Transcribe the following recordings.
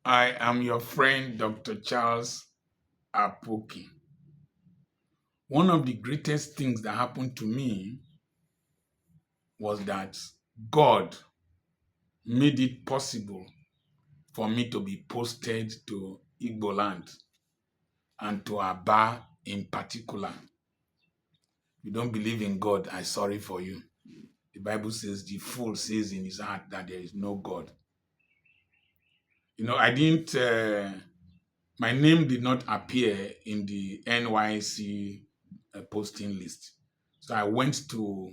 I am your friend, Dr. Charles Apoki. One of the greatest things that happened to me was that God made it possible for me to be posted to Igbo land and to Aba in particular. If you don't believe in God, I'm sorry for you. The Bible says the fool says in his heart that there is no God. I didn't, my name did not appear in the NYC posting list. So I went to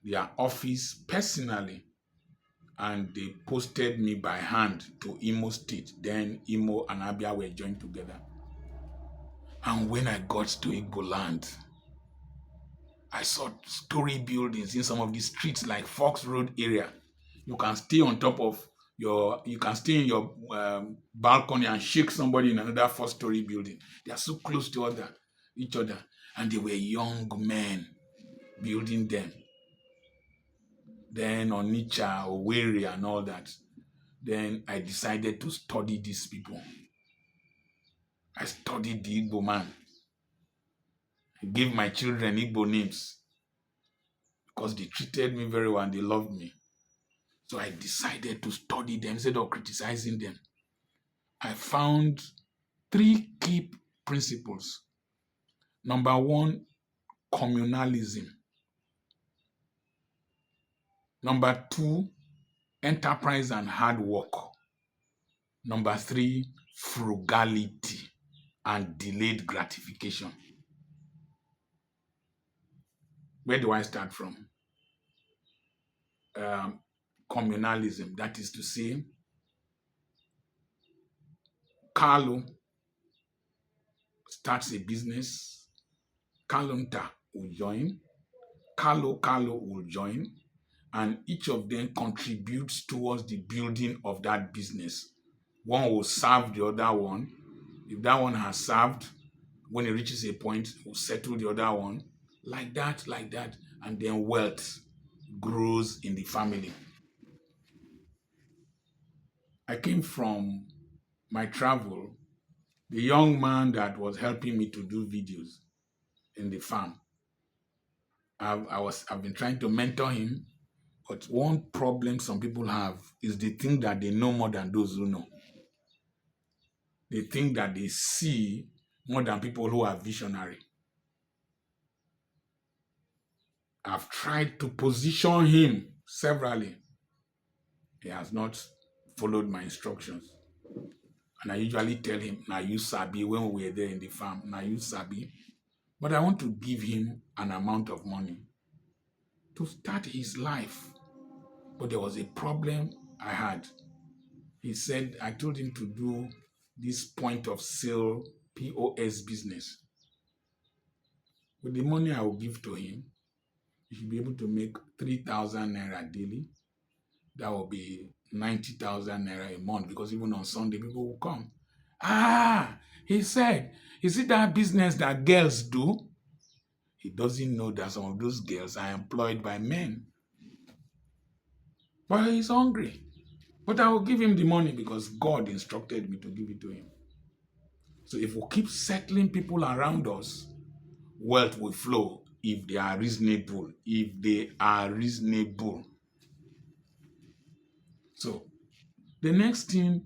their office personally and they posted me by hand to Imo State. Then Imo and Abia were joined together. And when I got to Igbo land, I saw story buildings in some of the streets like Fox Road area. You can stay on top of you can stay in your balcony and shake somebody in another 4-story building. They are so close to each other. And they were young men building them. Then Onitsha, Owerri and all that. Then I decided to study these people. I studied the Igbo man. I gave my children Igbo names because they treated me very well and they loved me. So I decided to study them instead of criticizing them. I found 3 key principles. Number 1, communalism. Number 2, enterprise and hard work. Number 3, frugality and delayed gratification. Where do I start from? Communalism, that is to say, Carlo starts a business, Carlonta will join, Carlo will join, and each of them contributes towards the building of that business. One will serve the other one. If that one has served, when it reaches a point, will settle the other one. Like that, and then wealth grows in the family. I came from my travel, the young man that was helping me to do videos in the farm. I've been trying to mentor him, but one problem some people have is they think that they know more than those who know. They think that they see more than people who are visionary. I've tried to position him severally. He has not followed my instructions. And I usually tell him, now you sabi, when we were there in the farm, now you sabi. But I want to give him an amount of money to start his life. But there was a problem I had. He said, I told him to do this point of sale POS business. With the money I will give to him, he should be able to make 3,000 naira daily. That will be 90,000 naira a month, because even on Sunday, people will come. He said, is it that business that girls do? He doesn't know that some of those girls are employed by men. But he's hungry. But I will give him the money because God instructed me to give it to him. So if we keep settling people around us, wealth will flow if they are reasonable. So the next thing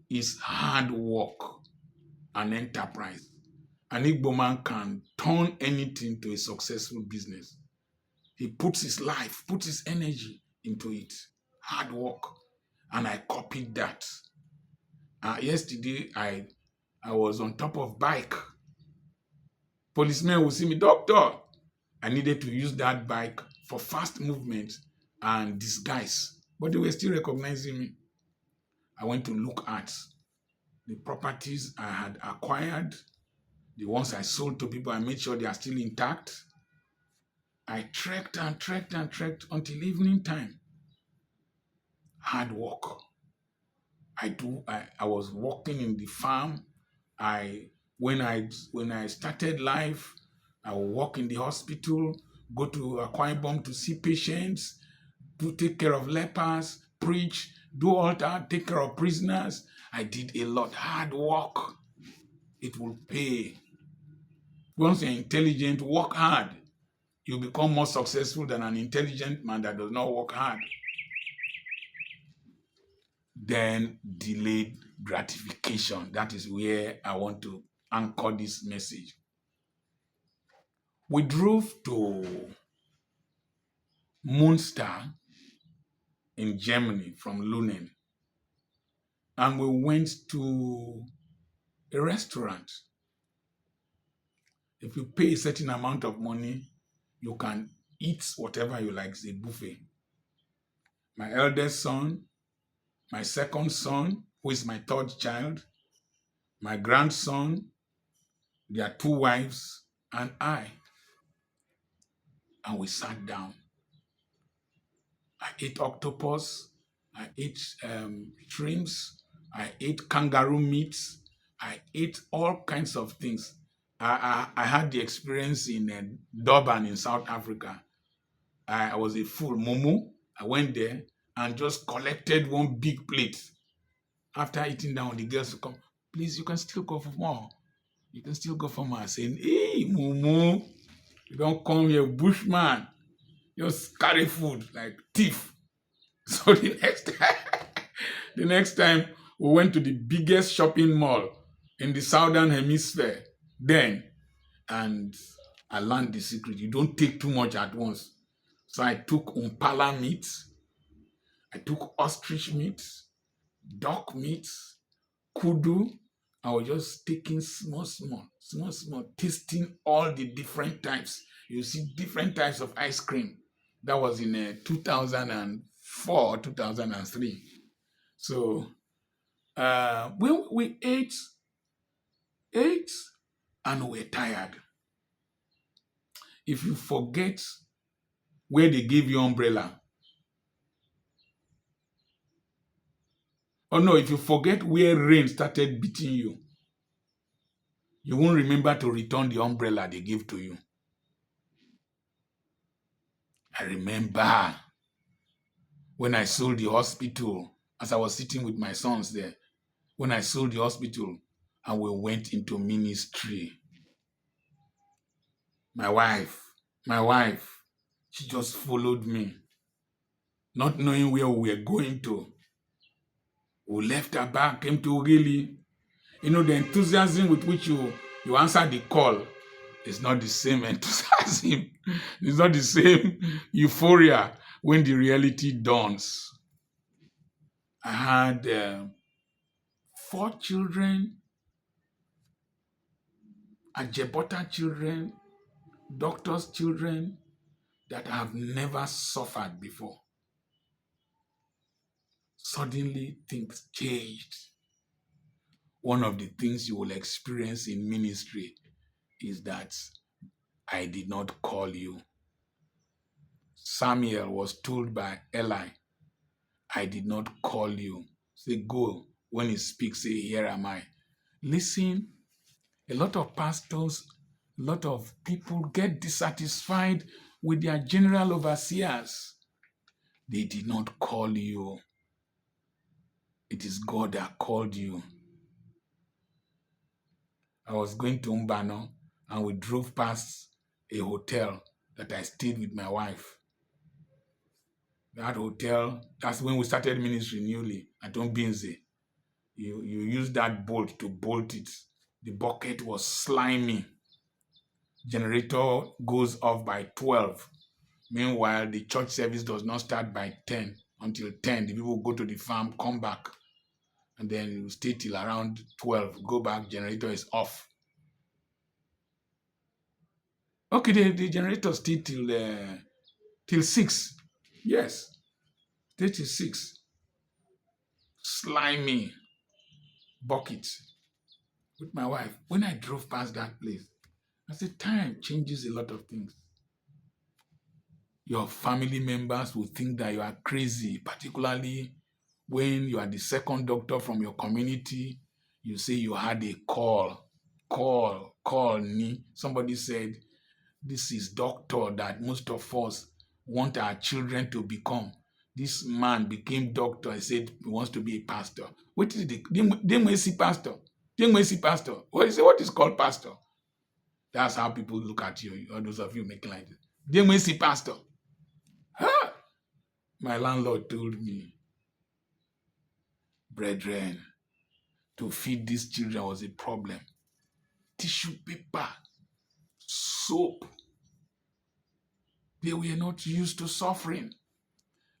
is hard work and enterprise. An Igbo man can turn anything to a successful business. He puts his life, puts his energy into it. Hard work. And I copied that. Yesterday, I was on top of bike. Policemen will see me, doctor. I needed to use that bike for fast movement and disguise. But they were still recognizing me. I went to look at the properties I had acquired, the ones I sold to people. I made sure they are still intact. I trekked until evening time. Hard work. I was working in the farm. When I started life, I would work in the hospital, go to Akwa Ibom to see patients, to take care of lepers, preach, do altar, take care of prisoners. I did a lot. Hard work. It will pay. Once you're intelligent, work hard. You become more successful than an intelligent man that does not work hard. Then delayed gratification. That is where I want to anchor this message. We drove to Munster in Germany from Lunen, and we went to a restaurant. If you pay a certain amount of money, you can eat whatever you like. It's a buffet. My eldest son, my second son, who is my third child, my grandson, their two wives, and I. And we sat down. I ate octopus. I ate shrimps. I ate kangaroo meat. I ate all kinds of things. I had the experience in Durban in South Africa. I was a fool. Momo. I went there and just collected one big plate. After eating down, the girls would come, please, you can still go for more. You can still go for more. Saying, hey, Momo, you don't come here, bushman. Just carry food like thief. So the next time we went to the biggest shopping mall in the southern hemisphere then, and I learned the secret. You don't take too much at once. So I took impala meat, I took ostrich meat, duck meat, kudu. I was just taking small, tasting all the different types. You see different types of ice cream. That was in 2004, 2003. So we ate, and we're tired. If you forget where they gave you umbrella, or no, if you forget where rain started beating you, you won't remember to return the umbrella they gave to you. I remember when I sold the hospital, as I was sitting with my sons there, when I sold the hospital and we went into ministry. My wife, she just followed me, not knowing where we were going to. We left her back, came to really, the enthusiasm with which you answer the call is not the same enthusiasm. It's not the same euphoria when the reality dawns. I had 4 children, Ajebota children, doctors' children that have never suffered before. Suddenly, things changed. One of the things you will experience in ministry is that I did not call you. Samuel was told by Eli, I did not call you. Say, go. When he speaks, say, here am I. Listen, a lot of pastors, a lot of people get dissatisfied with their general overseers. They did not call you. It is God that called you. I was going to Mbano and we drove past a hotel that I stayed with my wife. That hotel, that's when we started ministry newly at Ombinze. You use that bolt to bolt it. The bucket was slimy. Generator goes off by 12. Meanwhile, the church service does not start by 10. Until 10, the people go to the farm, come back, and then you stay till around 12. Go back, generator is off. Okay, the generator stay till 6. Yes, stay till 6. Slimy bucket with my wife. When I drove past that place, I said, time changes a lot of things. Your family members will think that you are crazy, particularly when you are the second doctor from your community. You say you had a call me. Somebody said, this is doctor that most of us want our children to become. This man became doctor. He said he wants to be a pastor. What is the Demwesi pastor? Demwesi pastor. What is called pastor? That's how people look at you. All those of you making like this. Demwesi pastor. Huh? My landlord told me, brethren, to feed these children was a problem. Tissue paper, soap. They were not used to suffering.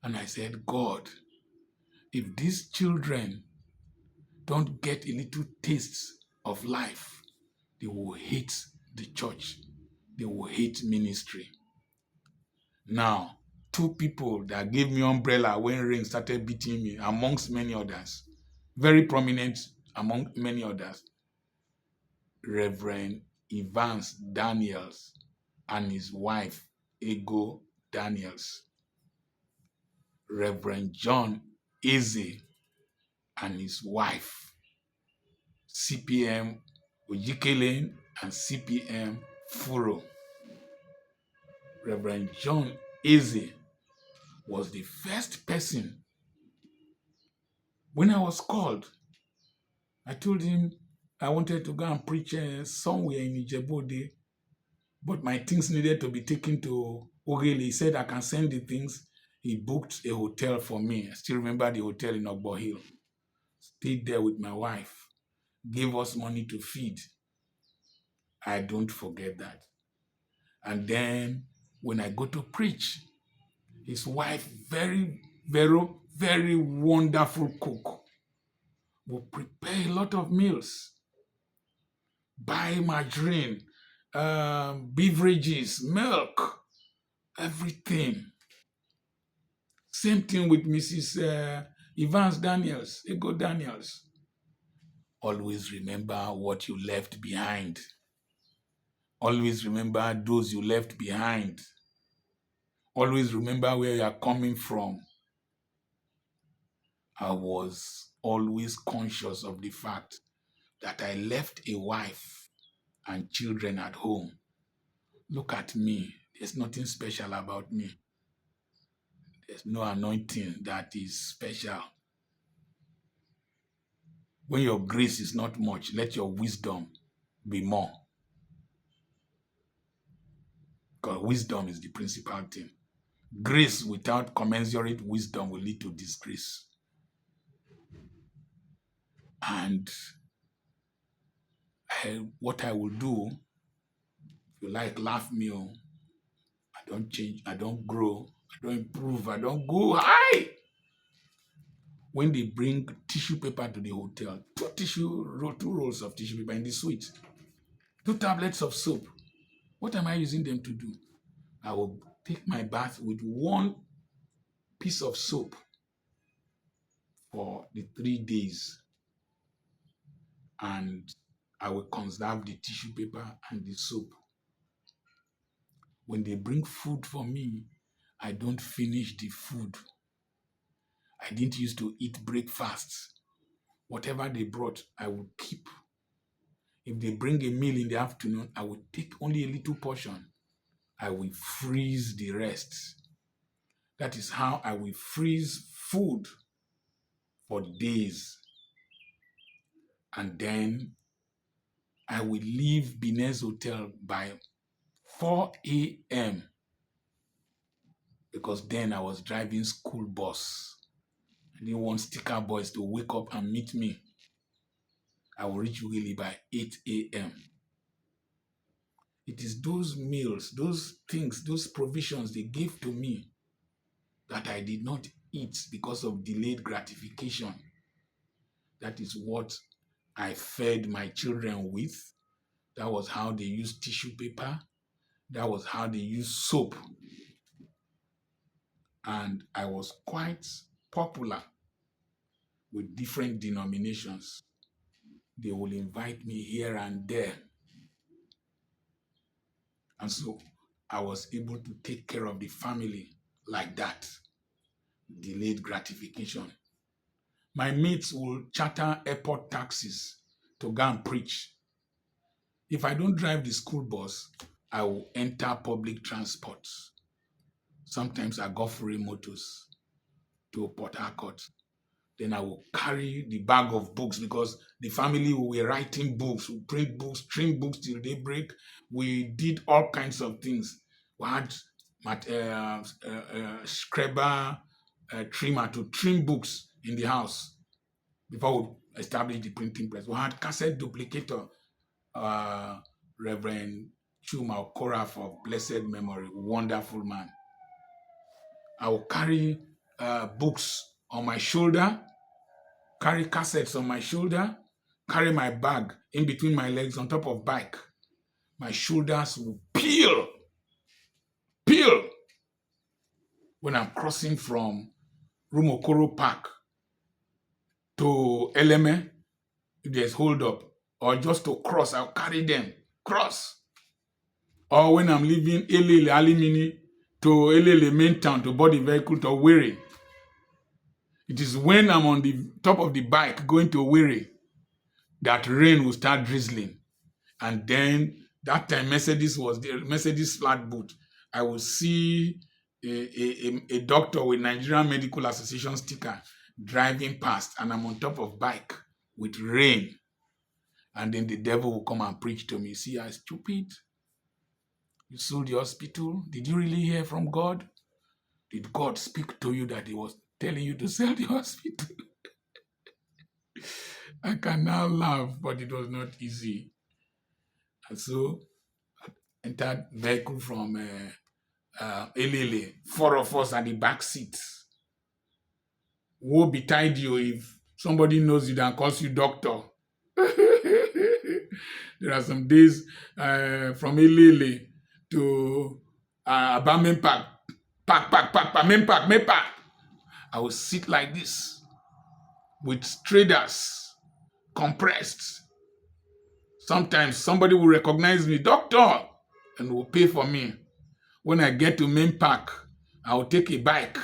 And I said, God, if these children don't get a little taste of life, they will hate the church. They will hate ministry. Now, two people that gave me umbrella when rain started beating me, amongst many others, very prominent among many others, Reverend Evans Daniels and his wife, Ego Daniels, Reverend John Eze and his wife, CPM Ojikele and CPM Furo. Reverend John Eze was the first person. When I was called, I told him I wanted to go and preach somewhere in Ijebu, but my things needed to be taken to Ogele. He said I can send the things. He booked a hotel for me. I still remember the hotel in Ogbo Hill. Stayed there with my wife. Gave us money to feed. I don't forget that. And then when I go to preach, his wife, very, very, very wonderful cook, will prepare a lot of meals, buy margarine, beverages, milk, everything. Same thing with Mrs. Evans Daniels, Ego Daniels. Always remember what you left behind. Always remember those you left behind. Always remember where you are coming from. I was always conscious of the fact that I left a wife and children at home. Look at me. There's nothing special about me. There's no anointing that is special. When your grace is not much, let your wisdom be more. Because wisdom is the principal thing. Grace without commensurate wisdom will lead to disgrace. And what I will do, if you like, laugh me, I don't change, I don't grow, I don't improve, I don't go high. When they bring tissue paper to the hotel, two rolls of tissue paper in the suite, 2 tablets of soap, what am I using them to do? I will take my bath with 1 piece of soap for the 3 days, and I will conserve the tissue paper and the soap. When they bring food for me, I don't finish the food. I didn't used to eat breakfast. Whatever they brought, I would keep. If they bring a meal in the afternoon, I would take only a little portion. I will freeze the rest. That is how I will freeze food for days. And then I will leave Binez Hotel by 4 a.m. because then I was driving school bus. I didn't want sticker boys to wake up and meet me. I will reach Ughelli by 8 a.m. It is those meals, those things, those provisions they gave to me that I did not eat because of delayed gratification. That is what I fed my children with. That was how they used tissue paper. That was how they used soap. And I was quite popular with different denominations. They will invite me here and there. And so I was able to take care of the family like that. Delayed gratification. My mates will charter airport taxis to go and preach. If I don't drive the school bus, I will enter public transport. Sometimes I go free motors. to Port Harcourt. Then I will carry the bag of books because the family were writing books, we print books, trim books till daybreak. We did all kinds of things. We had scraper, trimmer to trim books in the house before we established the printing press. We had cassette duplicator, Reverend Chuma Okora of blessed memory, wonderful man. I will carry books on my shoulder, carry cassettes on my shoulder, carry my bag in between my legs on top of bike. My shoulders will peel when I'm crossing from Rumokoro Park to Eleme. If there's hold up, or just to cross, I'll carry them, cross. Or when I'm leaving Elele Alimini to Elele main town to board the vehicle to Owerri. It is when I'm on the top of the bike going to Owerri that rain will start drizzling. And then that time Mercedes was there, Mercedes flat boot. I will see a doctor with Nigerian Medical Association sticker driving past, and I'm on top of bike with rain. And then the devil will come and preach to me. See, I'm stupid. You sold the hospital. Did you really hear from God? Did God speak to you that he was telling you to sell the hospital? I can now laugh, but it was not easy. And so I entered vehicle from Elele, 4 of us at the back seat. Woe betide you if somebody knows you and calls you doctor. There are some days from Elele to Abamen Park. Main park. I will sit like this with traders, compressed. Sometimes somebody will recognize me, doctor, and will pay for me. When I get to main park, I will take a bike.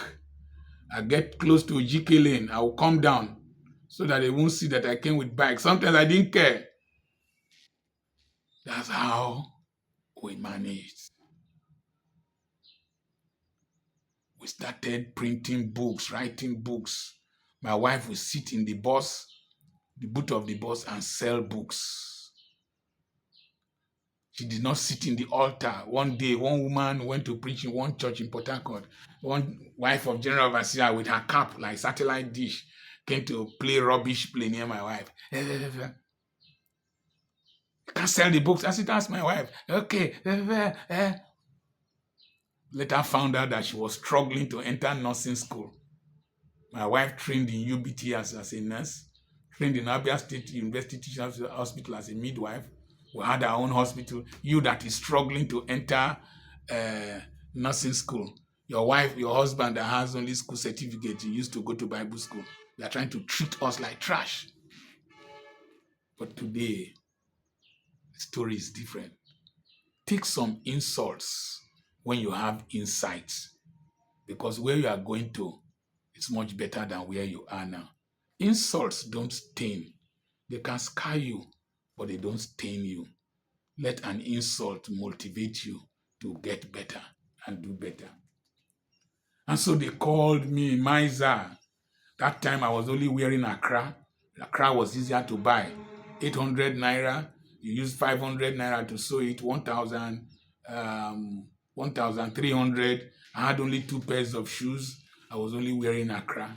I get close to GK lane, I will come down so that they won't see that I came with bike. Sometimes I didn't care. That's how we managed. We started printing books, writing books. My wife would sit in the boot of the bus, and sell books. She did not sit in the altar. One day, one woman went to preach in one church in Port Harcourt. One wife of General Overseer with her cap, like satellite dish, came to play rubbish play near my wife. You can't sell the books. I said, that's my wife. Okay. Later found out that she was struggling to enter nursing school. My wife trained in UBT as a nurse, trained in Abia State University Teaching Hospital as a midwife. We had our own hospital. You that is struggling to enter nursing school. Your wife, your husband that has only school certificate, you used to go to Bible school. They are trying to treat us like trash. But today, the story is different. Take some insults when you have insights, because where you are going to, it's much better than where you are now. Insults don't stain. They can scar you, but they don't stain you. Let an insult motivate you to get better and do better. And so they called me miser. That time I was only wearing Accra. Accra was easier to buy. 800 naira. You use 500 naira to sew it. 1,300. I had only 2 pairs of shoes. I was only wearing Accra.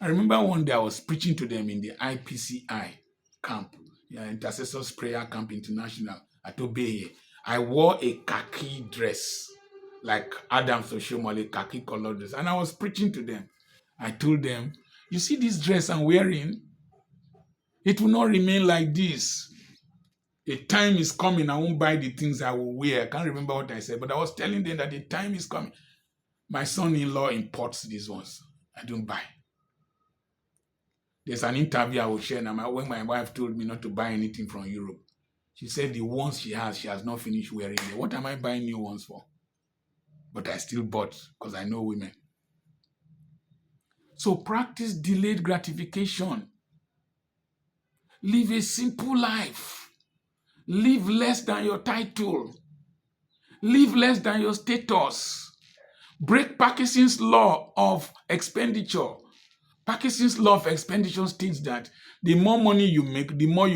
I remember one day I was preaching to them in the IPCI camp, Intercessors Prayer Camp International at Obeye. I wore a khaki dress, like Adam Soshomole, khaki colored dress, and I was preaching to them. I told them, you see this dress I'm wearing? It will not remain like this. A time is coming, I won't buy the things I will wear. I can't remember what I said, but I was telling them that the time is coming. My son-in-law imports these ones. I don't buy. There's an interview I will share now. When my wife told me not to buy anything from Europe, she said the ones she has not finished wearing them. What am I buying new ones for? But I still bought because I know women. So practice delayed gratification. Live a simple life. Live less than your title. Live less than your status. Break Parkinson's law of expenditure. Parkinson's law of expenditure states that the more money you make, the more you